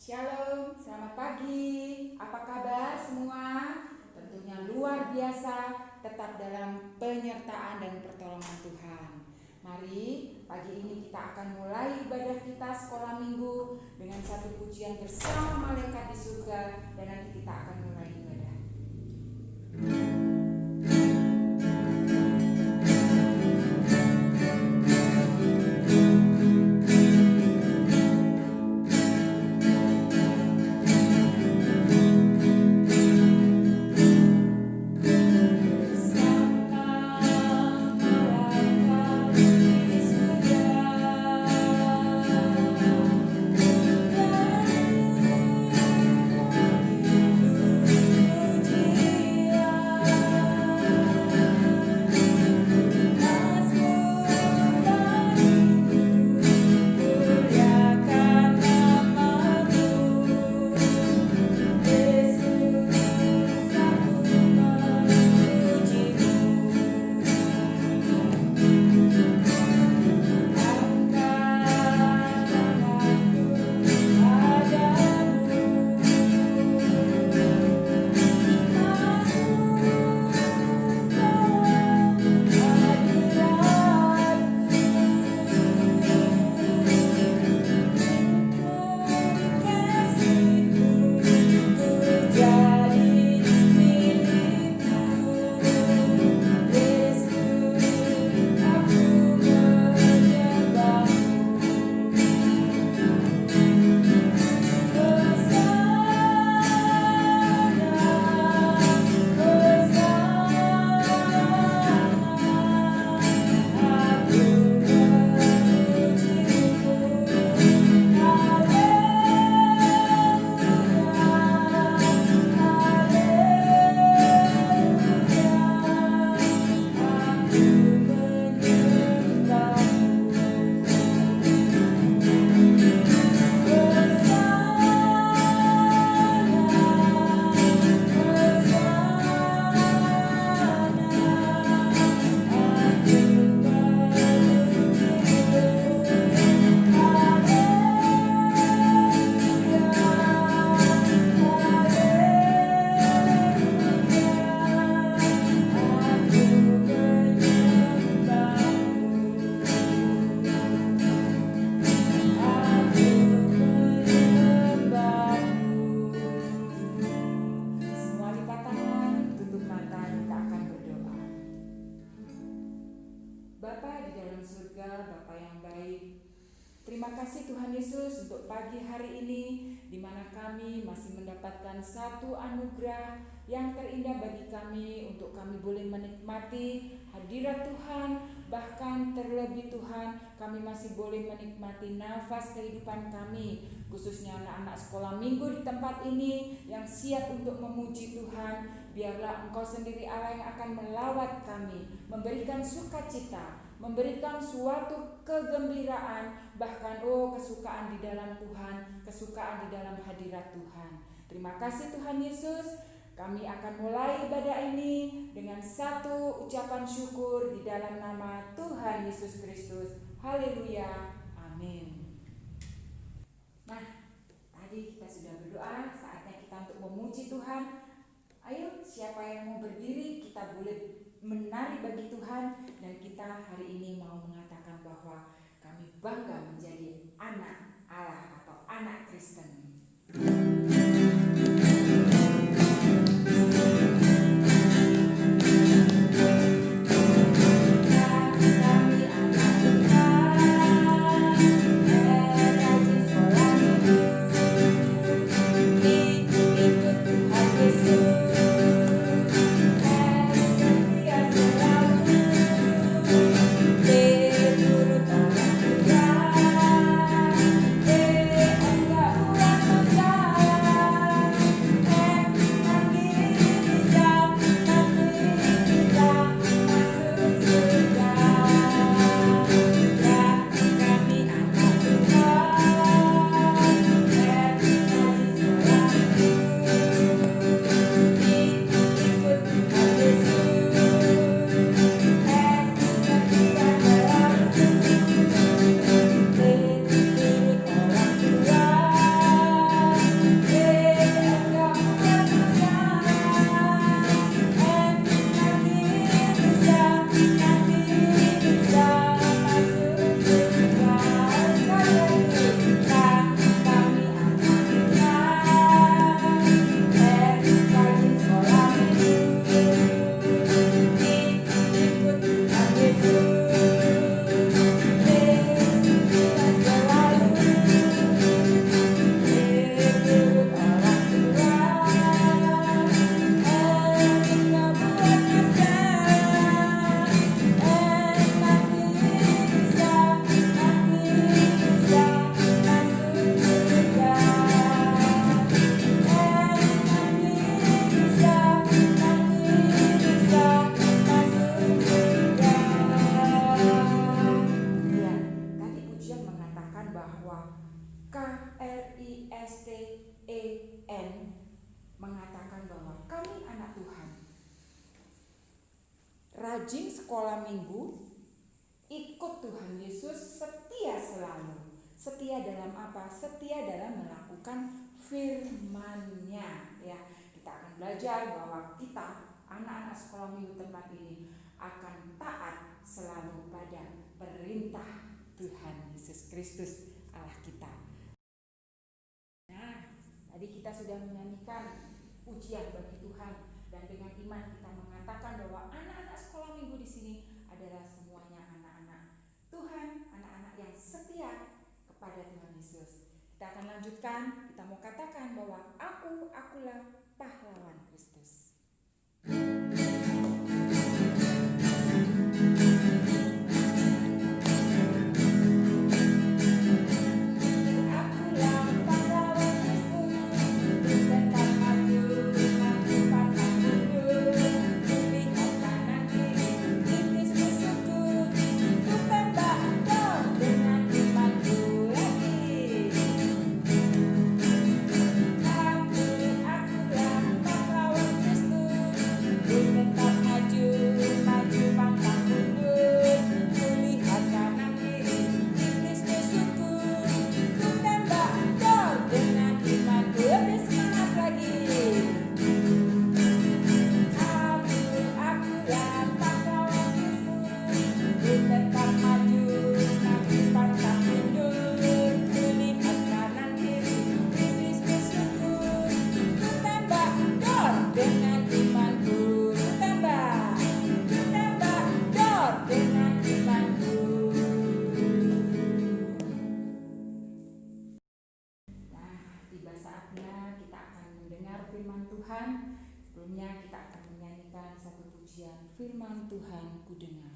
Shalom, selamat pagi. Apa kabar semua? Tentunya luar biasa, tetap dalam penyertaan dan pertolongan Tuhan. Mari pagi ini kita akan mulai ibadah kita sekolah minggu dengan satu pujian bersama malaikat di surga, dan nanti kita akan mulai ibadah. Terima kasih Tuhan Yesus untuk pagi hari ini, di mana kami masih mendapatkan satu anugerah yang terindah bagi kami untuk kami boleh menikmati hadirat Tuhan. Bahkan terlebih Tuhan, kami masih boleh menikmati nafas kehidupan kami, khususnya anak-anak sekolah minggu di tempat ini yang siap untuk memuji Tuhan. Biarlah Engkau sendiri Allah yang akan melawat kami, memberikan sukacita, memberikan suatu kegembiraan, bahkan kesukaan di dalam Tuhan, kesukaan di dalam hadirat Tuhan. Terima kasih Tuhan Yesus. Kami akan mulai ibadah ini dengan satu ucapan syukur di dalam nama Tuhan Yesus Kristus. Haleluya. Amin. Nah, tadi kita sudah berdoa, saatnya kita untuk memuji Tuhan. Ayo, siapa yang mau berdiri, kita boleh menari bagi Tuhan, dan kita hari ini mau mengatakan bahwa kami bangga menjadi anak Allah atau anak Kristen. mengatakan bahwa kami anak Tuhan, rajin sekolah minggu, ikut Tuhan Yesus, setia selalu. Setia dalam apa? Setia dalam melakukan firman-Nya, ya. Kita akan belajar bahwa kita anak-anak sekolah minggu tempat ini akan taat selalu pada perintah Tuhan Yesus Kristus Allah kita. Nah, tadi kita sudah menyanyikan pujian bagi Tuhan, dan dengan iman kita mengatakan bahwa anak-anak sekolah minggu di sini adalah semuanya anak-anak Tuhan, anak-anak yang setia kepada Tuhan Yesus. Kita akan lanjutkan, kita mau katakan bahwa akulah pahlawan Kristus. Sebelumnya kita akan menyanyikan satu pujian, firman Tuhan ku dengar.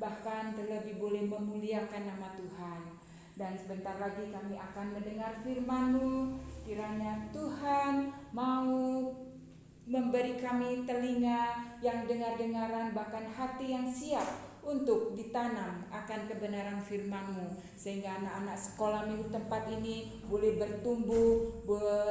Bahkan terlebih boleh memuliakan nama Tuhan. Dan sebentar lagi kami akan mendengar firman-Mu. Kiranya Tuhan mau memberi kami telinga yang dengar-dengaran, bahkan hati yang siap untuk ditanam akan kebenaran firman-Mu, sehingga anak-anak sekolah minggu tempat ini boleh bertumbuh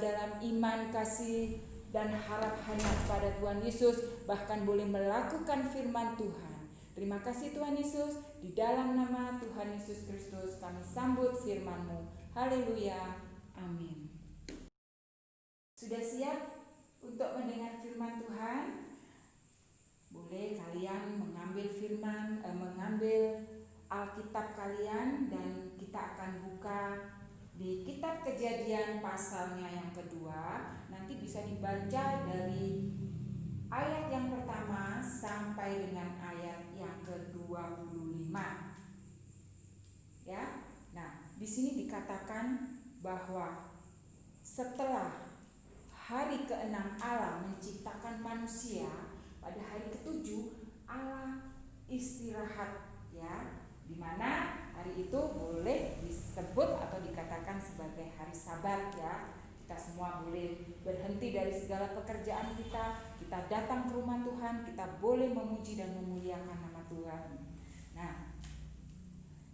dalam iman, kasih, dan harap hanya kepada Tuhan Yesus, bahkan boleh melakukan firman Tuhan. Terima kasih Tuhan Yesus, di dalam nama Tuhan Yesus Kristus kami sambut firman-Mu. Haleluya, amin. Sudah siap untuk mendengar firman Tuhan? Boleh kalian mengambil mengambil Alkitab kalian, dan kita akan buka di kitab Kejadian pasalnya yang kedua. Nanti bisa dibaca dari ayat yang pertama sampai dengan ayat yang ke-25. Ya. Nah, di sini dikatakan bahwa setelah hari ke-6 Allah menciptakan manusia, pada hari ke-7 Allah istirahat, ya, di mana hari itu boleh disebut atau dikatakan sebagai hari Sabat, ya. Kita semua boleh berhenti dari segala pekerjaan kita datang ke rumah Tuhan, kita boleh memuji dan memuliakan nama Tuhan. Nah,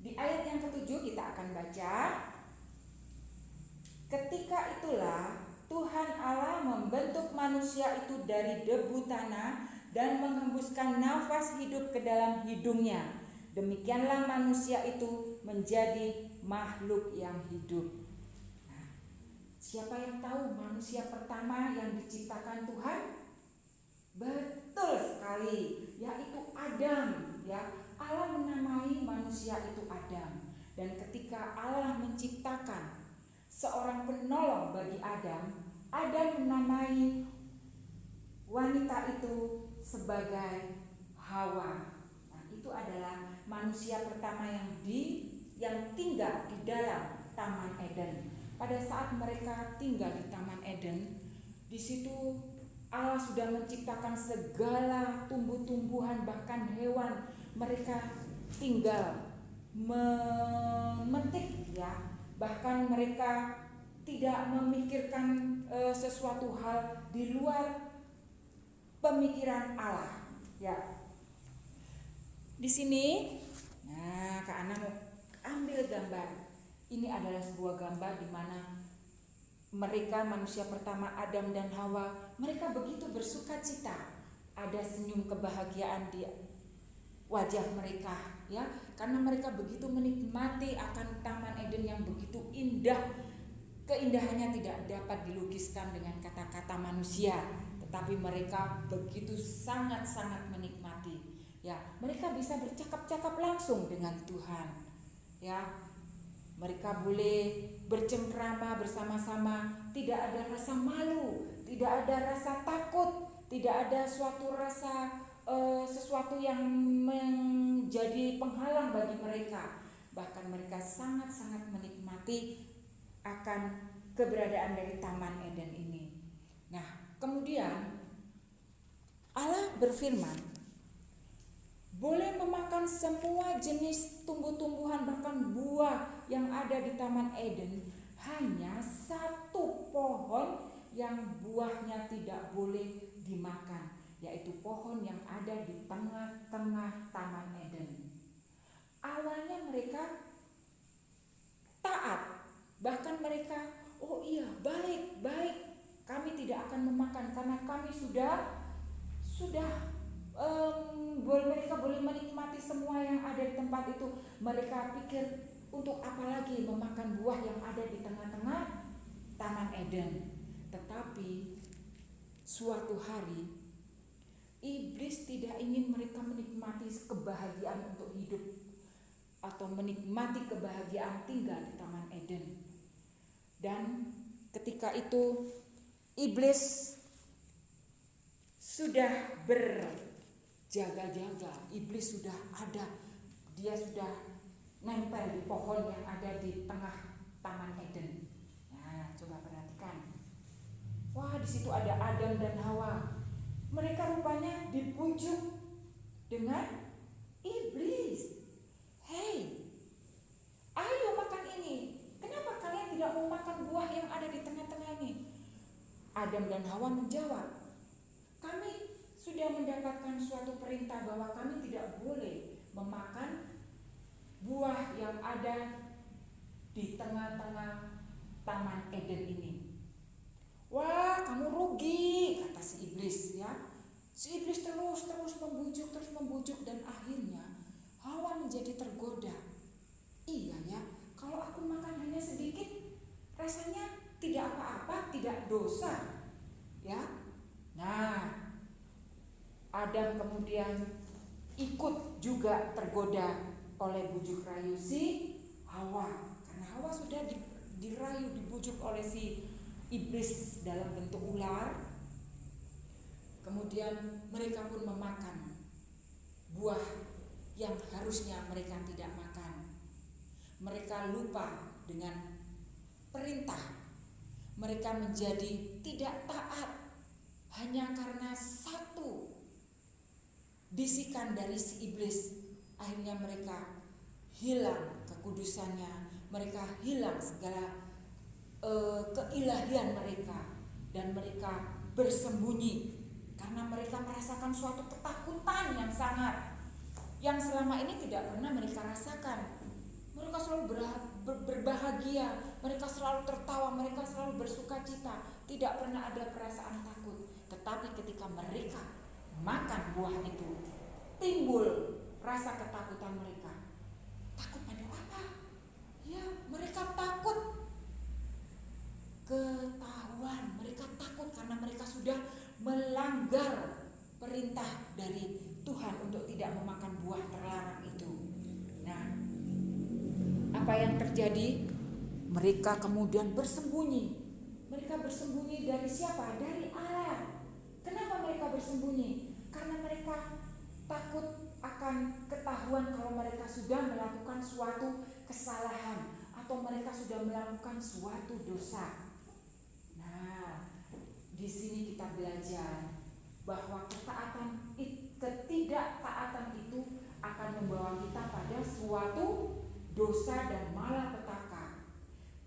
di ayat yang ke-7 kita akan baca, ketika itulah Tuhan Allah membentuk manusia itu dari debu tanah dan menghembuskan nafas hidup ke dalam hidungnya. Demikianlah manusia itu menjadi makhluk yang hidup. Nah, siapa yang tahu manusia pertama yang diciptakan Tuhan? Betul sekali, yaitu Adam, ya. Allah menamai manusia itu Adam. Dan ketika Allah menciptakan seorang penolong bagi Adam menamai wanita itu sebagai Hawa. Nah, itu adalah manusia pertama yang tinggal di dalam Taman Eden. Pada saat mereka tinggal di Taman Eden, di situ Allah sudah menciptakan segala tumbuh-tumbuhan, bahkan hewan. Mereka tinggal memetik, ya. Bahkan mereka tidak memikirkan sesuatu hal di luar pemikiran Allah, ya. Di sini, nah, Kak Ana mau ambil gambar. Ini adalah sebuah gambar di mana mereka, manusia pertama Adam dan Hawa, mereka begitu bersuka cita. Ada senyum kebahagiaan di wajah mereka, ya, karena mereka begitu menikmati akan Taman Eden yang begitu indah. Keindahannya tidak dapat dilukiskan dengan kata-kata manusia, tetapi mereka begitu sangat-sangat menikmati. Ya, mereka bisa bercakap-cakap langsung dengan Tuhan. Ya, mereka boleh bercengkrama bersama-sama, tidak ada rasa malu, tidak ada rasa takut, tidak ada suatu rasa sesuatu yang menjadi penghalang bagi mereka. Bahkan mereka sangat-sangat menikmati akan keberadaan dari Taman Eden ini. Nah, kemudian Allah berfirman, boleh memakan semua jenis tumbuh-tumbuhan bahkan buah yang ada di Taman Eden. Hanya satu pohon yang buahnya tidak boleh dimakan, yaitu pohon yang ada di tengah-tengah Taman Eden. Awalnya mereka taat, bahkan mereka, oh iya, baik, kami tidak akan memakan karena kami sudah mereka boleh menikmati semua yang ada di tempat itu. Mereka pikir, untuk apa lagi memakan buah yang ada di tengah-tengah Taman Eden. Tetapi suatu hari iblis tidak ingin mereka menikmati kebahagiaan untuk hidup atau menikmati kebahagiaan tinggal di Taman Eden. Dan ketika itu iblis sudah berjaga-jaga, iblis sudah ada, dia sudah nempel di pohon yang ada di tengah Taman Eden. Nah, coba perhatikan. Wah, di situ ada Adam dan Hawa. Mereka rupanya dibujuk dengan iblis. Hei, ayo makan ini. Kenapa kalian tidak mau makan buah yang ada di tengah-tengah ini? Adam dan Hawa menjawab, kami sudah mendapatkan suatu perintah bahwa kami tidak boleh memakan buah yang ada di tengah-tengah Taman Eden ini. Wah, kamu rugi, kata si iblis, ya. Si iblis terus membujuk dan akhirnya Hawa menjadi tergoda. Iya ya, kalau aku makan hanya sedikit, rasanya tidak apa-apa, tidak dosa, ya. Nah, Adam kemudian ikut juga tergoda oleh bujuk rayu si Hawa, karena Hawa sudah dirayu, dibujuk oleh si iblis dalam bentuk ular. Kemudian mereka pun memakan buah yang harusnya mereka tidak makan. Mereka lupa dengan perintah. Mereka menjadi tidak taat hanya karena satu bisikan dari si iblis. Akhirnya mereka hilang kekudusannya, mereka hilang segala keilahian mereka, dan mereka bersembunyi karena mereka merasakan suatu ketakutan yang sangat, yang selama ini tidak pernah mereka rasakan. Mereka selalu berbahagia, mereka selalu tertawa, mereka selalu bersuka cita, tidak pernah ada perasaan takut. Tetapi ketika mereka makan buah itu, timbul rasa ketakutan mereka. Takut pada apa? Ya, mereka takut ketahuan, mereka takut karena mereka sudah melanggar perintah dari Tuhan untuk tidak memakan buah terlarang itu. Nah, apa yang terjadi? Mereka kemudian bersembunyi. Mereka bersembunyi dari siapa? Dari Allah. Kenapa mereka bersembunyi? Karena mereka takut akan ketahuan kalau mereka sudah melakukan suatu kesalahan atau mereka sudah melakukan suatu dosa. Nah, di sini kita belajar bahwa ketidaktaatan itu akan membawa kita pada suatu dosa dan malapetaka.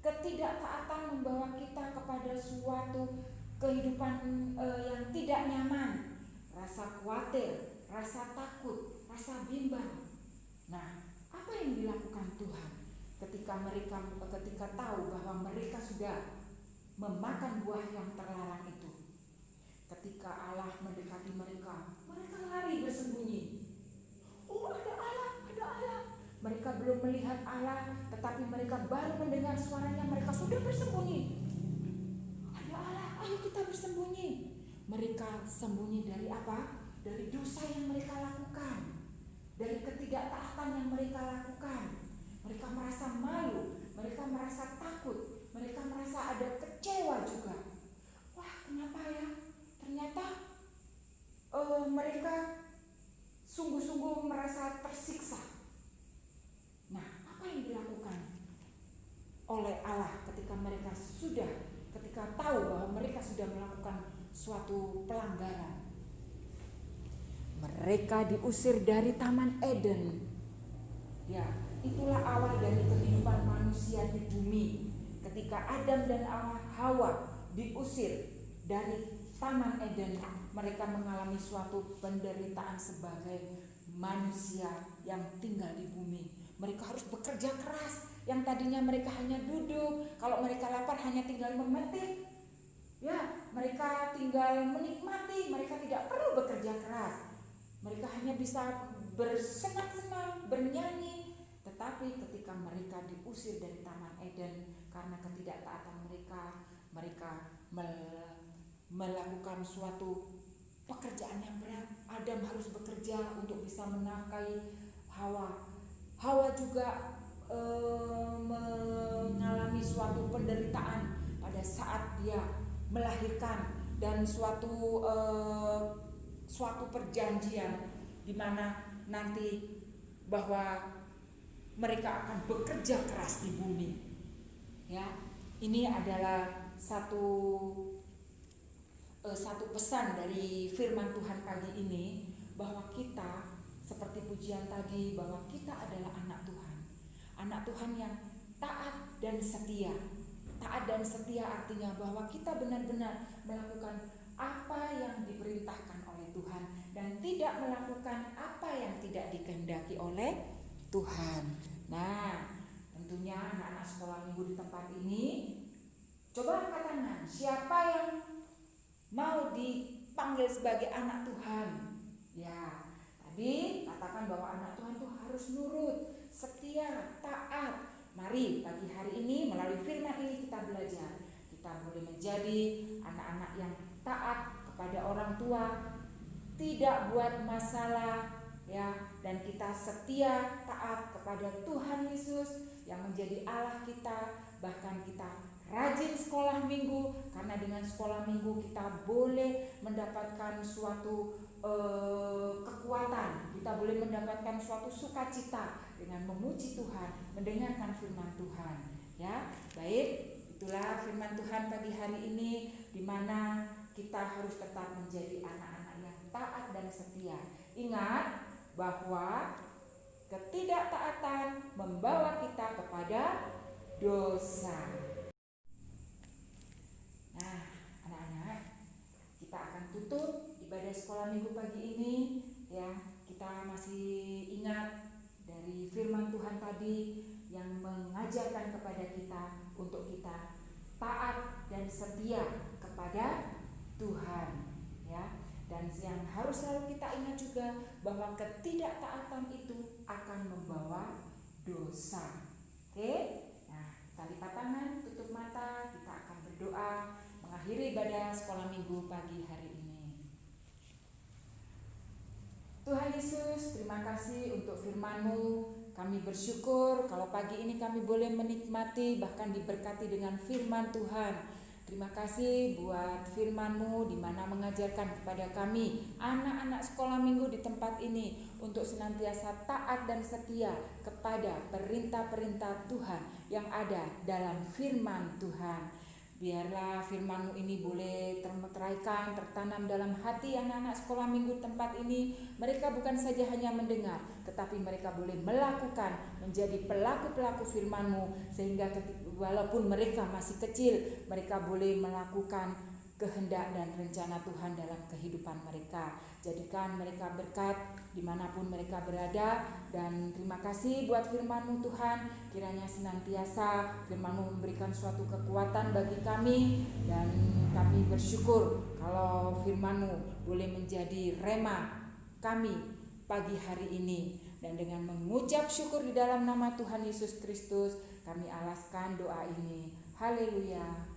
Ketidaktaatan membawa kita kepada suatu kehidupan yang tidak nyaman, rasa khawatir, rasa takut, rasa bimbang. Nah, apa yang dilakukan Tuhan ketika tahu bahwa mereka sudah memakan buah yang terlarang itu? Ketika Allah mendekati mereka, mereka lari bersembunyi. Oh, ada Allah, ada Allah. Mereka belum melihat Allah, tetapi mereka baru mendengar suaranya, mereka sudah bersembunyi. Ada Allah, ayo kita bersembunyi. Mereka sembunyi dari apa? Dari dosa yang mereka lakukan, dari ketidaktaatan yang mereka lakukan. Mereka merasa malu, mereka merasa takut, mereka merasa ada kecewa juga. Wah, kenapa ya? Ternyata mereka sungguh-sungguh merasa tersiksa. Nah, apa yang dilakukan oleh Allah ketika tahu bahwa mereka sudah melakukan suatu pelanggaran? Mereka diusir dari Taman Eden. Ya, itulah awal dari kehidupan manusia di bumi. Ketika Adam dan Hawa diusir dari Taman Eden, mereka mengalami suatu penderitaan sebagai manusia yang tinggal di bumi. Mereka harus bekerja keras. Yang tadinya mereka hanya duduk, kalau mereka lapar hanya tinggal memetik. Ya, mereka tinggal menikmati, mereka tidak perlu bekerja keras. Mereka hanya bisa bersenang-senang, bernyanyi. Tetapi ketika mereka diusir dari Taman Eden karena ketidaktaatan mereka, melakukan suatu pekerjaan yang berat. Adam harus bekerja untuk bisa menafkahi Hawa. Hawa juga mengalami suatu penderitaan pada saat dia melahirkan, dan suatu perjanjian di mana nanti bahwa mereka akan bekerja keras di bumi. Ya, ini adalah satu pesan dari firman Tuhan pagi ini, bahwa kita seperti pujian tadi, bahwa kita adalah anak Tuhan. Anak Tuhan yang taat dan setia. Taat dan setia artinya bahwa kita benar-benar melakukan apa yang diperintahkan oleh Tuhan dan tidak melakukan apa yang tidak dikehendaki oleh Tuhan. Nah, tentunya anak-anak sekolah minggu di tempat ini, coba angkat tangan. Siapa yang mau dipanggil sebagai anak Tuhan? Ya, tadi katakan bahwa anak Tuhan itu harus nurut, setia, taat. Mari pagi hari ini melalui firman ini kita belajar. Kita boleh menjadi anak-anak yang taat kepada orang tua, tidak buat masalah, ya, dan kita setia taat kepada Tuhan Yesus yang menjadi Allah kita. Bahkan kita rajin sekolah minggu, karena dengan sekolah minggu kita boleh mendapatkan suatu kekuatan, kita boleh mendapatkan suatu sukacita dengan memuji Tuhan, mendengarkan firman Tuhan. Ya, baik, itu firman Tuhan pagi hari ini, di mana kita harus tetap menjadi anak-anak yang taat dan setia. Ingat bahwa ketidaktaatan membawa kita kepada dosa. Nah, anak-anak, kita akan tutup ibadah sekolah minggu pagi ini ya. Kita masih ingat dari firman Tuhan tadi yang mengajarkan kepada kita untuk kita taat dan setia kepada Tuhan ya. Dan yang harus selalu kita ingat juga bahwa ketidaktaatan itu akan membawa dosa. Oke? Nah, kita lipat tangan, tutup mata, kita akan berdoa mengakhiri ibadah sekolah minggu pagi hari ini. Tuhan Yesus, terima kasih untuk firman-Mu. Kami bersyukur kalau pagi ini kami boleh menikmati bahkan diberkati dengan firman Tuhan. Terima kasih buat firman-Mu di mana mengajarkan kepada kami anak-anak sekolah minggu di tempat ini untuk senantiasa taat dan setia kepada perintah-perintah Tuhan yang ada dalam firman Tuhan. Biarlah firman-Mu ini boleh termeteraikan, tertanam dalam hati anak-anak sekolah minggu tempat ini. Mereka bukan saja hanya mendengar, tetapi mereka boleh melakukan, menjadi pelaku-pelaku firman-Mu. Sehingga walaupun mereka masih kecil, mereka boleh melakukan kehendak dan rencana Tuhan dalam kehidupan mereka. Jadikan mereka berkat dimanapun mereka berada. Dan terima kasih buat firman-Mu Tuhan. Kiranya senantiasa firman-Mu memberikan suatu kekuatan bagi kami. Dan kami bersyukur kalau firman-Mu boleh menjadi rema kami pagi hari ini. Dan dengan mengucap syukur di dalam nama Tuhan Yesus Kristus, kami alaskan doa ini. Haleluya.